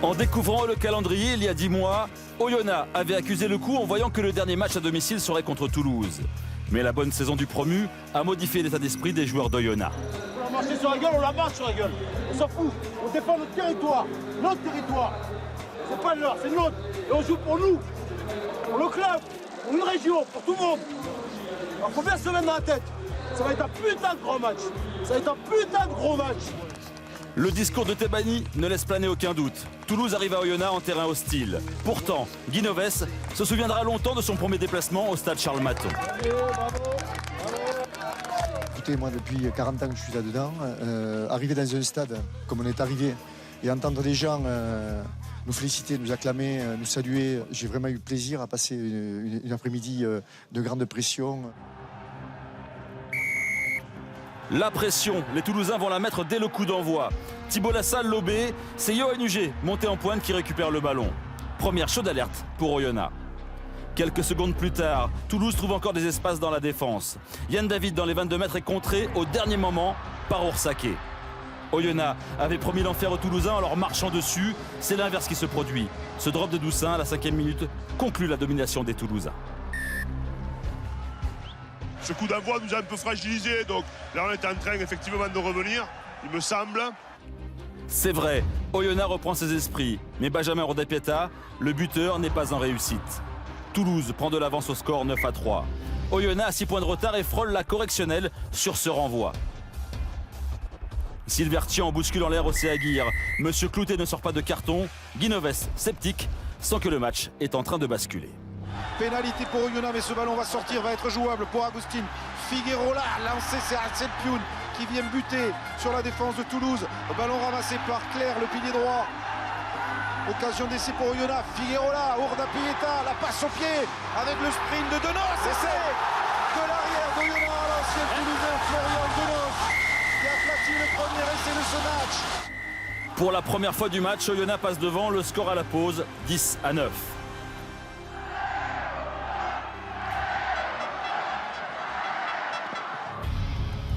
En découvrant le calendrier il y a 10 mois, Oyonnax avait accusé le coup en voyant que le dernier match à domicile serait contre Toulouse. Mais la bonne saison du promu a modifié l'état d'esprit des joueurs d'Oyonnax. On l'a marché sur la gueule, on la marche sur la gueule. On s'en fout, on défend notre territoire. Notre territoire. C'est pas le leur, c'est le nôtre. Et on joue pour nous, pour le club, pour une région, pour tout le monde. Alors faut bien se mettre dans la tête. Ça va être un putain de gros match. Ça va être un putain de gros match. Le discours de Tebani ne laisse planer aucun doute. Toulouse arrive à Oyonnax en terrain hostile. Pourtant, Guinoves se souviendra longtemps de son premier déplacement au stade Charles Maton. Écoutez, moi depuis 40 ans que je suis là-dedans, arriver dans un stade comme on est arrivé et entendre des gens nous féliciter, nous acclamer, nous saluer, j'ai vraiment eu plaisir à passer une après-midi de grande pression. La pression, les Toulousains vont la mettre dès le coup d'envoi. Thibaut Lassalle lobé, c'est Yoann Huget, monté en pointe, qui récupère le ballon. Première chaude alerte pour Oyonnax. Quelques secondes plus tard, Toulouse trouve encore des espaces dans la défense. Yann David dans les 22 mètres est contré au dernier moment par Oursaké. Oyonnax avait promis l'enfer aux Toulousains en leur marchant dessus. C'est l'inverse qui se produit. Ce drop de Doussin à la 5e minute conclut la domination des Toulousains. Ce coup d'envoi nous a un peu fragilisés, donc là on est en train effectivement de revenir, il me semble. C'est vrai, Oyonnax reprend ses esprits, mais Benjamin Rodapieta, le buteur, n'est pas en réussite. Toulouse prend de l'avance au score 9-3. Oyonnax a 6 points de retard et frôle la correctionnelle sur ce renvoi. Silvertian bouscule en l'air Océ Aguirre. Monsieur Cloutet ne sort pas de carton. Guinoves, sceptique, sent que le match est en train de basculer. Pénalité pour Oyonnax, mais ce ballon va sortir, va être jouable pour Agustin Figueroa. Lancé, c'est Selpioun qui vient buter sur la défense de Toulouse. Le ballon ramassé par Claire, le pilier droit. Occasion d'essai pour Oyonnax. Figueroa, Urdapieta, la passe au pied avec le sprint de Denos. Essai de l'arrière d'Oyonnax, l'ancien Toulousain Florian Denos qui aplatit le premier essai de ce match. Pour la première fois du match, Oyonnax passe devant, le score à la pause, 10-9.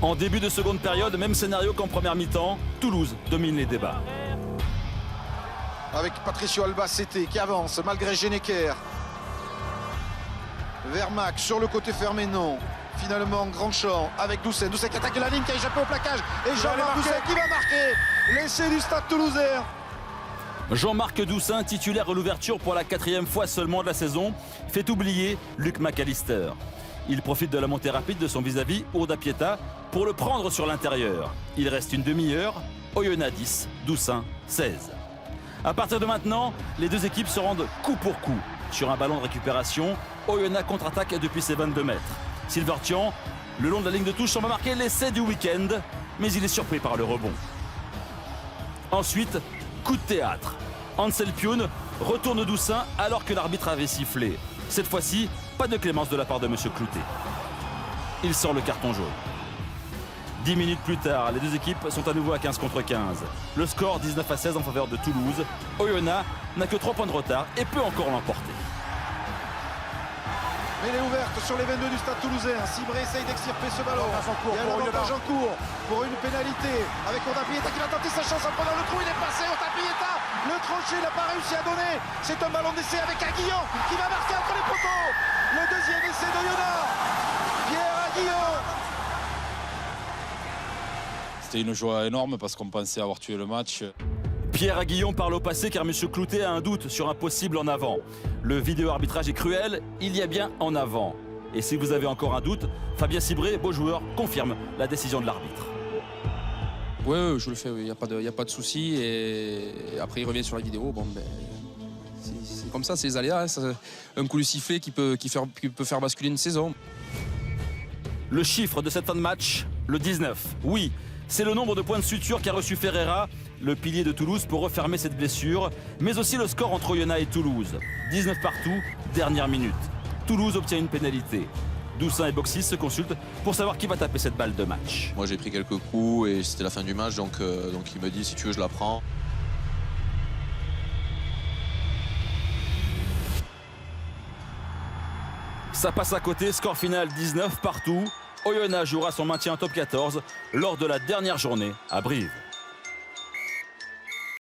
En début de seconde période, même scénario qu'en première mi-temps, Toulouse domine les débats. Avec Patricio Albacete qui avance malgré Genecker. Vermac sur le côté fermé, non. Finalement, grand champ avec Doucet. Doucet qui attaque la ligne, qui a échappé au plaquage. Et Jean-Marc Doucet qui va marquer l'essai du Stade Toulousain. Jean-Marc Doussin, titulaire à l'ouverture pour la 4e fois seulement de la saison, fait oublier Luc McAllister. Il profite de la montée rapide de son vis-à-vis, Urdapieta, pour le prendre sur l'intérieur. Il reste une demi-heure, Oyonnax 10, Doussin 16. À partir de maintenant, les deux équipes se rendent coup pour coup. Sur un ballon de récupération, Oyonnax contre-attaque depuis ses 22 mètres. Silvertian, le long de la ligne de touche, semble marquer l'essai du week-end, mais il est surpris par le rebond. Ensuite, coup de théâtre. Ansel Pioun retourne Doussin alors que l'arbitre avait sifflé. Cette fois-ci, pas de clémence de la part de Monsieur Cloutet. Il sort le carton jaune. 10 minutes plus tard, les deux équipes sont à nouveau à 15 contre 15. Le score 19-16 en faveur de Toulouse. Oyonnax n'a que 3 points de retard et peut encore l'emporter. Mais elle est ouverte sur les 22 du Stade Toulousain. Cibré essaye d'extirper ce ballon. Il y a un avantage en cours pour une pénalité avec Urdapieta qui va tenter sa chance en prenant le trou. Il est passé, Urdapieta. Le crochet n'a pas réussi à donner. C'est un ballon d'essai avec Aguillon qui va marquer entre les poteaux. Le deuxième essai d'Oyonnax. Pierre Aguillon. C'était une joie énorme parce qu'on pensait avoir tué le match. Pierre Aguillon parle au passé car M. Cloutet a un doute sur un possible en avant. Le vidéo-arbitrage est cruel, il y a bien en avant. Et si vous avez encore un doute, Fabien Cibré, beau joueur, confirme la décision de l'arbitre. Oui, je le fais, il n'y a pas de souci. Et après, il revient sur la vidéo. Bon, ben, c'est comme ça, c'est les aléas. Hein, un coup de sifflet qui peut faire basculer une saison. Le chiffre de cette fin de match, le 19. Oui, c'est le nombre de points de suture qu'a reçu Ferreira, le pilier de Toulouse, pour refermer cette blessure, mais aussi le score entre Oyonnax et Toulouse. 19 partout, dernière minute. Toulouse obtient une pénalité. Doussin et Boxis se consultent pour savoir qui va taper cette balle de match. Moi j'ai pris quelques coups et c'était la fin du match, donc il me dit si tu veux je la prends. Ça passe à côté, score final 19 partout. Oyonnax jouera son maintien en top 14 lors de la dernière journée à Brive.